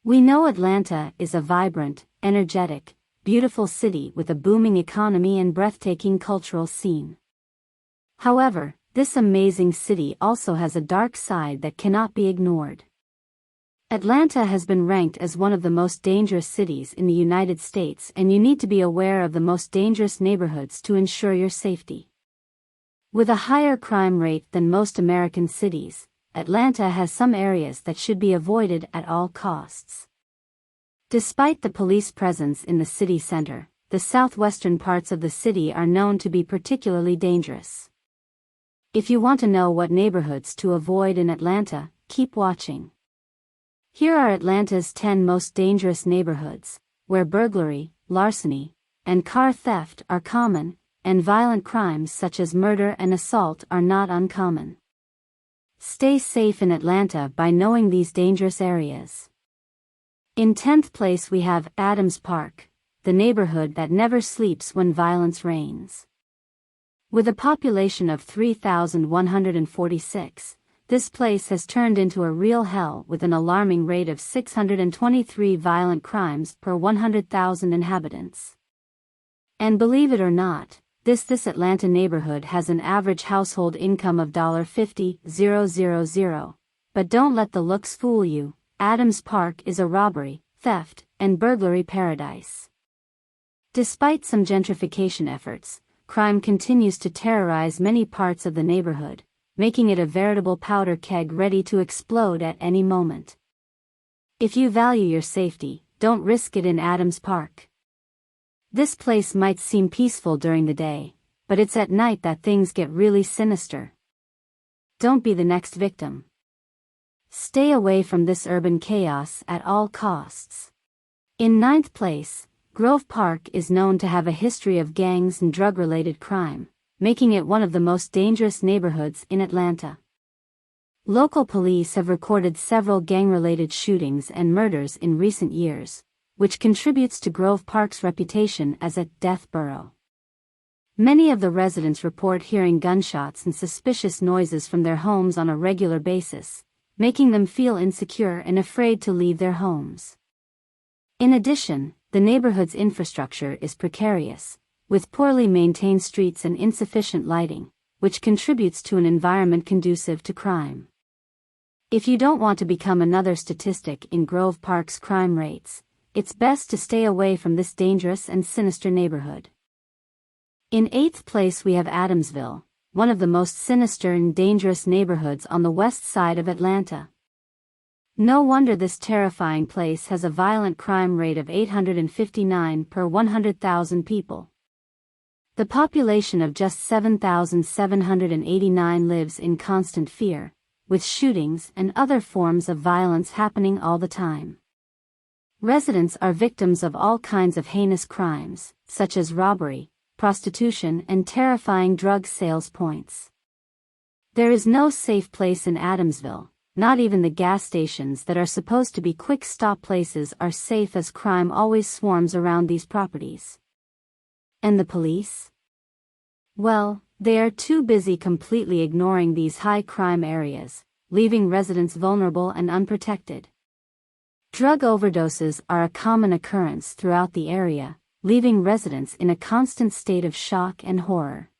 We know Atlanta is a vibrant, energetic, beautiful city with a booming economy and breathtaking cultural scene. However, this amazing city also has a dark side that cannot be ignored. Atlanta has been ranked as one of the most dangerous cities in the United States, and you need to be aware of the most dangerous neighborhoods to ensure your safety. With a higher crime rate than most American cities, Atlanta has some areas that should be avoided at all costs. Despite the police presence in the city center, the southwestern parts of the city are known to be particularly dangerous. If you want to know what neighborhoods to avoid in Atlanta, keep watching. Here are Atlanta's 10 most dangerous neighborhoods, where burglary, larceny, and car theft are common, and violent crimes such as murder and assault are not uncommon. Stay safe in Atlanta by knowing these dangerous areas. In 10th place we have Adams Park, the neighborhood that never sleeps when violence reigns. With a population of 3,146, this place has turned into a real hell with an alarming rate of 623 violent crimes per 100,000 inhabitants. And believe it or not, this Atlanta neighborhood has an average household income of $50,000. But don't let the looks fool you. Adams Park is a robbery, theft, and burglary paradise. Despite some gentrification efforts, crime continues to terrorize many parts of the neighborhood, making it a veritable powder keg ready to explode at any moment. If you value your safety, don't risk it in Adams Park. This place might seem peaceful during the day, but it's at night that things get really sinister. Don't be the next victim. Stay away from this urban chaos at all costs. In 9th place, Grove Park is known to have a history of gangs and drug-related crime, making it one of the most dangerous neighborhoods in Atlanta. Local police have recorded several gang-related shootings and murders in recent years, which contributes to Grove Park's reputation as a death borough. Many of the residents report hearing gunshots and suspicious noises from their homes on a regular basis, making them feel insecure and afraid to leave their homes. In addition, the neighborhood's infrastructure is precarious, with poorly maintained streets and insufficient lighting, which contributes to an environment conducive to crime. If you don't want to become another statistic in Grove Park's crime rates, it's best to stay away from this dangerous and sinister neighborhood. In 8th place we have Adamsville, one of the most sinister and dangerous neighborhoods on the west side of Atlanta. No wonder this terrifying place has a violent crime rate of 859 per 100,000 people. The population of just 7,789 lives in constant fear, with shootings and other forms of violence happening all the time. Residents are victims of all kinds of heinous crimes, such as robbery, prostitution, and terrifying drug sales points. There is no safe place in Adamsville, not even the gas stations that are supposed to be quick stop places are safe, as crime always swarms around these properties. And the police? Well, they are too busy completely ignoring these high crime areas, leaving residents vulnerable and unprotected. Drug overdoses are a common occurrence throughout the area, leaving residents in a constant state of shock and horror.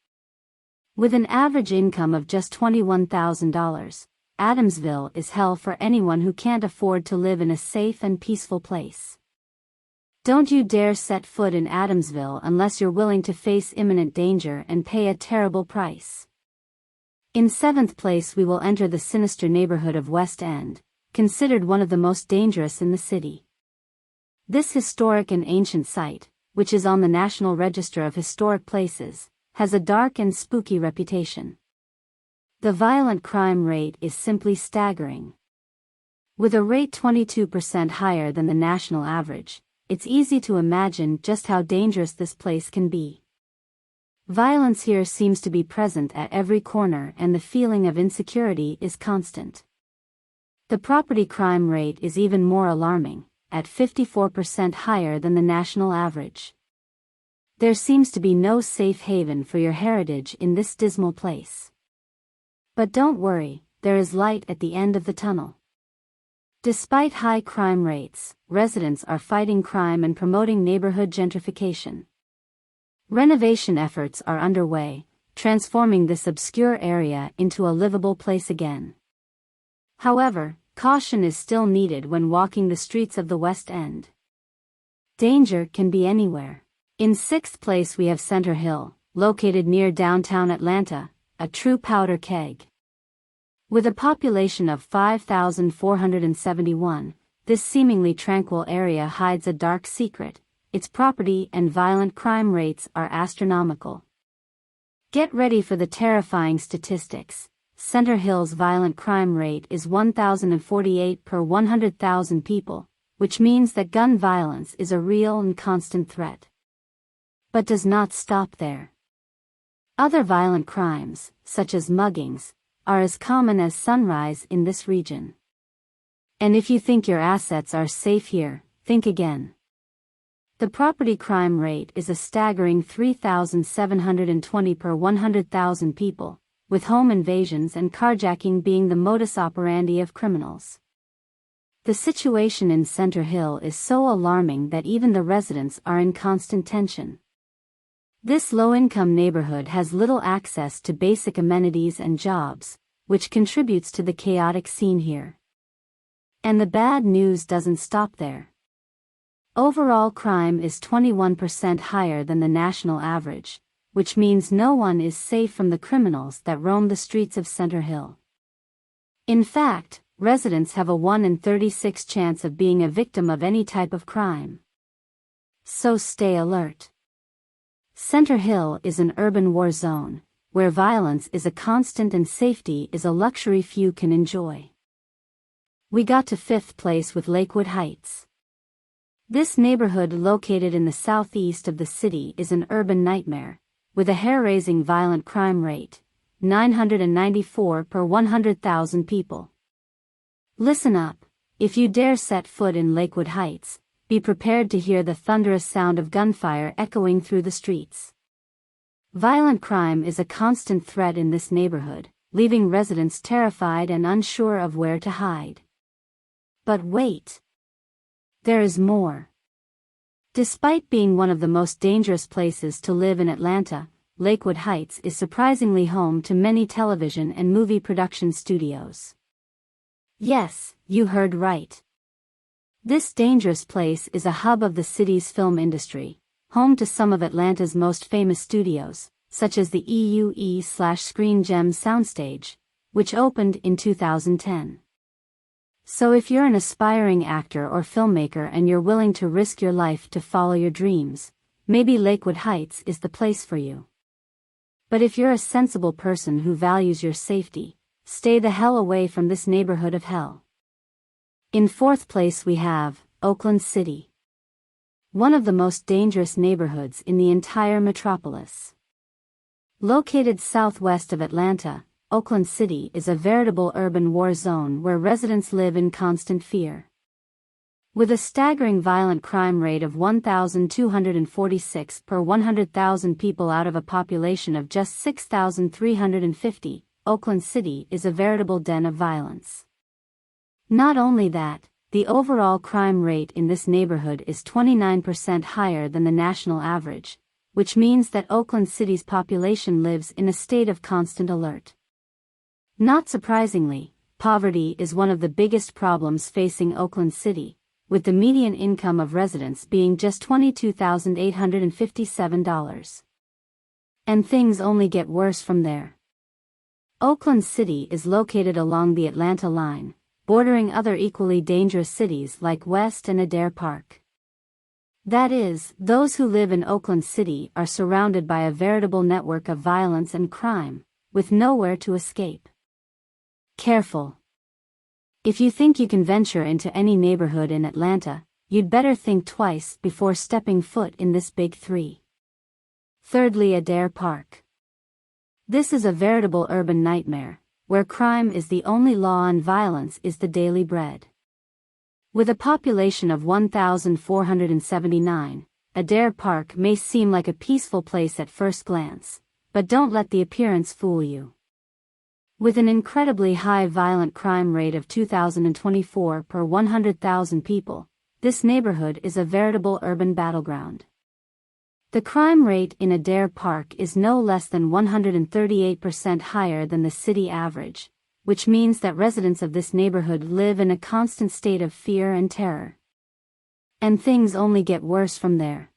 With an average income of just $21,000, Adamsville is hell for anyone who can't afford to live in a safe and peaceful place. Don't you dare set foot in Adamsville unless you're willing to face imminent danger and pay a terrible price. In 7th place we will enter the sinister neighborhood of West End, considered one of the most dangerous in the city. This historic and ancient site, which is on the National Register of Historic Places, has a dark and spooky reputation. The violent crime rate is simply staggering. With a rate 22% higher than the national average, it's easy to imagine just how dangerous this place can be. Violence here seems to be present at every corner, and the feeling of insecurity is constant. The property crime rate is even more alarming, at 54% higher than the national average. There seems to be no safe haven for your heritage in this dismal place. But don't worry, there is light at the end of the tunnel. Despite high crime rates, residents are fighting crime and promoting neighborhood gentrification. Renovation efforts are underway, transforming this obscure area into a livable place again. However, caution is still needed when walking the streets of the West End. Danger can be anywhere. In sixth place we have Center Hill, located near downtown Atlanta, a true powder keg. With a population of 5,471, this seemingly tranquil area hides a dark secret. Its property and violent crime rates are astronomical. Get ready for the terrifying statistics. Center Hill's violent crime rate is 1,048 per 100,000 people, which means that gun violence is a real and constant threat. But does not stop there. Other violent crimes, such as muggings, are as common as sunrise in this region. And if you think your assets are safe here, think again. The property crime rate is a staggering 3,720 per 100,000 people, with home invasions and carjacking being the modus operandi of criminals. The situation in Center Hill is so alarming that even the residents are in constant tension. This low-income neighborhood has little access to basic amenities and jobs, which contributes to the chaotic scene here. And the bad news doesn't stop there. Overall crime is 21% higher than the national average, which means no one is safe from the criminals that roam the streets of Center Hill. In fact, residents have a 1 in 36 chance of being a victim of any type of crime. So stay alert. Center Hill is an urban war zone, where violence is a constant and safety is a luxury few can enjoy. We got to fifth place with Lakewood Heights. This neighborhood located in the southeast of the city is an urban nightmare, with a hair-raising violent crime rate, 994 per 100,000 people. Listen up, if you dare set foot in Lakewood Heights, be prepared to hear the thunderous sound of gunfire echoing through the streets. Violent crime is a constant threat in this neighborhood, leaving residents terrified and unsure of where to hide. But wait! There is more. Despite being one of the most dangerous places to live in Atlanta, Lakewood Heights is surprisingly home to many television and movie production studios. Yes, you heard right. This dangerous place is a hub of the city's film industry, home to some of Atlanta's most famous studios, such as the EUE/Screen Gems soundstage, which opened in 2010. So if you're an aspiring actor or filmmaker and you're willing to risk your life to follow your dreams, maybe Lakewood Heights is the place for you. But if you're a sensible person who values your safety, stay the hell away from this neighborhood of hell. In fourth place we have Oakland City. One of the most dangerous neighborhoods in the entire metropolis. Located southwest of Atlanta, Oakland City is a veritable urban war zone where residents live in constant fear. With a staggering violent crime rate of 1,246 per 100,000 people out of a population of just 6,350, Oakland City is a veritable den of violence. Not only that, the overall crime rate in this neighborhood is 29% higher than the national average, which means that Oakland City's population lives in a state of constant alert. Not surprisingly, poverty is one of the biggest problems facing Oakland City, with the median income of residents being just $22,857. And things only get worse from there. Oakland City is located along the Atlanta line, bordering other equally dangerous cities like West and Adair Park. That is, those who live in Oakland City are surrounded by a veritable network of violence and crime, with nowhere to escape. Careful. If you think you can venture into any neighborhood in Atlanta, you'd better think twice before stepping foot in this big three. Thirdly, Adair Park. This is a veritable urban nightmare, where crime is the only law and violence is the daily bread. With a population of 1,479, Adair Park may seem like a peaceful place at first glance, but don't let the appearance fool you. With an incredibly high violent crime rate of 2024 per 100,000 people, this neighborhood is a veritable urban battleground. The crime rate in Adair Park is no less than 138% higher than the city average, which means that residents of this neighborhood live in a constant state of fear and terror. And things only get worse from there.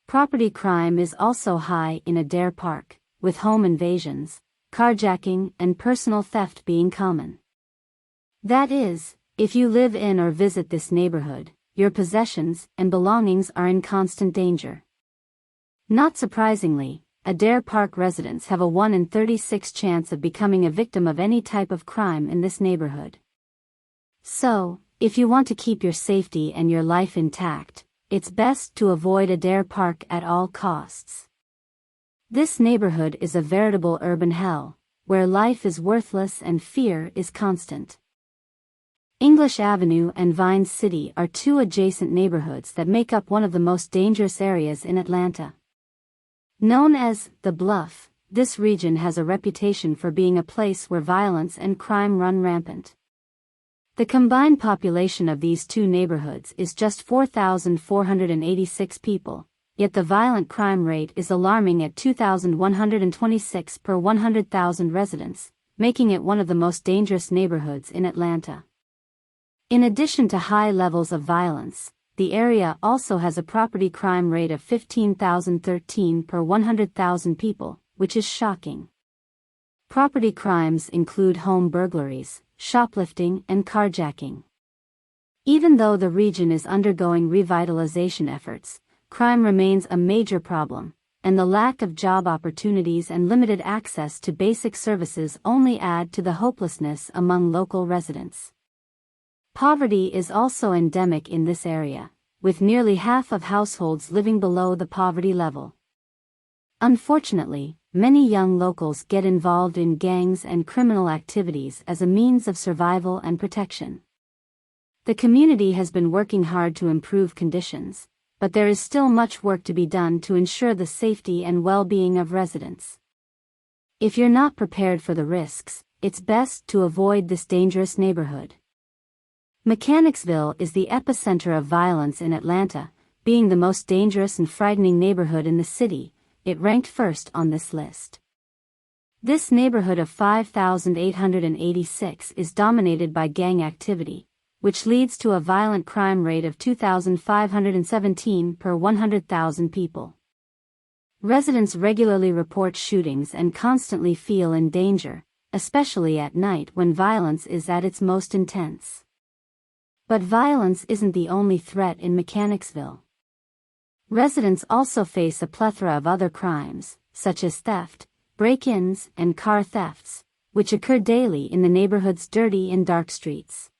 Property crime is also high in Adair Park, with home invasions, carjacking, and personal theft being common. That is, if you live in or visit this neighborhood, your possessions and belongings are in constant danger. Not surprisingly, Adair Park residents have a 1 in 36 chance of becoming a victim of any type of crime in this neighborhood. So, if you want to keep your safety and your life intact, it's best to avoid Adair Park at all costs. This neighborhood is a veritable urban hell, where life is worthless and fear is constant. English Avenue and Vine City are two adjacent neighborhoods that make up one of the most dangerous areas in Atlanta. Known as the Bluff, this region has a reputation for being a place where violence and crime run rampant. The combined population of these two neighborhoods is just 4,486 people. Yet the violent crime rate is alarming at 2,126 per 100,000 residents, making it one of the most dangerous neighborhoods in Atlanta. In addition to high levels of violence, the area also has a property crime rate of 15,013 per 100,000 people, which is shocking. Property crimes include home burglaries, shoplifting, and carjacking. Even though the region is undergoing revitalization efforts, crime remains a major problem, and the lack of job opportunities and limited access to basic services only add to the hopelessness among local residents. Poverty is also endemic in this area, with nearly half of households living below the poverty level. Unfortunately, many young locals get involved in gangs and criminal activities as a means of survival and protection. The community has been working hard to improve conditions, but there is still much work to be done to ensure the safety and well-being of residents. If you're not prepared for the risks, it's best to avoid this dangerous neighborhood. Mechanicsville is the epicenter of violence in Atlanta, being the most dangerous and frightening neighborhood in the city. It ranked first on this list. This neighborhood of 5,886 is dominated by gang activity, which leads to a violent crime rate of 2,517 per 100,000 people. Residents regularly report shootings and constantly feel in danger, especially at night when violence is at its most intense. But violence isn't the only threat in Mechanicsville. Residents also face a plethora of other crimes, such as theft, break-ins, and car thefts, which occur daily in the neighborhood's dirty and dark streets.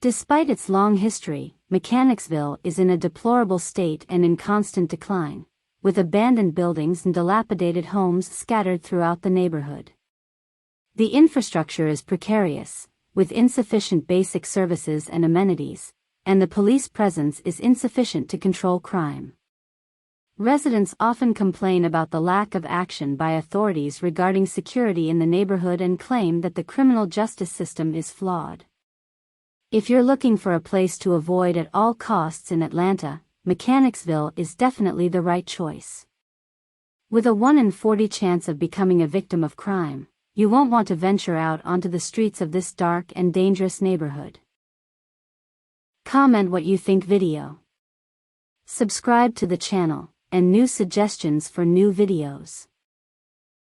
Despite its long history, Mechanicsville is in a deplorable state and in constant decline, with abandoned buildings and dilapidated homes scattered throughout the neighborhood. The infrastructure is precarious, with insufficient basic services and amenities, and the police presence is insufficient to control crime. Residents often complain about the lack of action by authorities regarding security in the neighborhood and claim that the criminal justice system is flawed. If you're looking for a place to avoid at all costs in Atlanta, Mechanicsville is definitely the right choice. With a 1 in 40 chance of becoming a victim of crime, you won't want to venture out onto the streets of this dark and dangerous neighborhood. Comment what you think video. Subscribe to the channel, and new suggestions for new videos.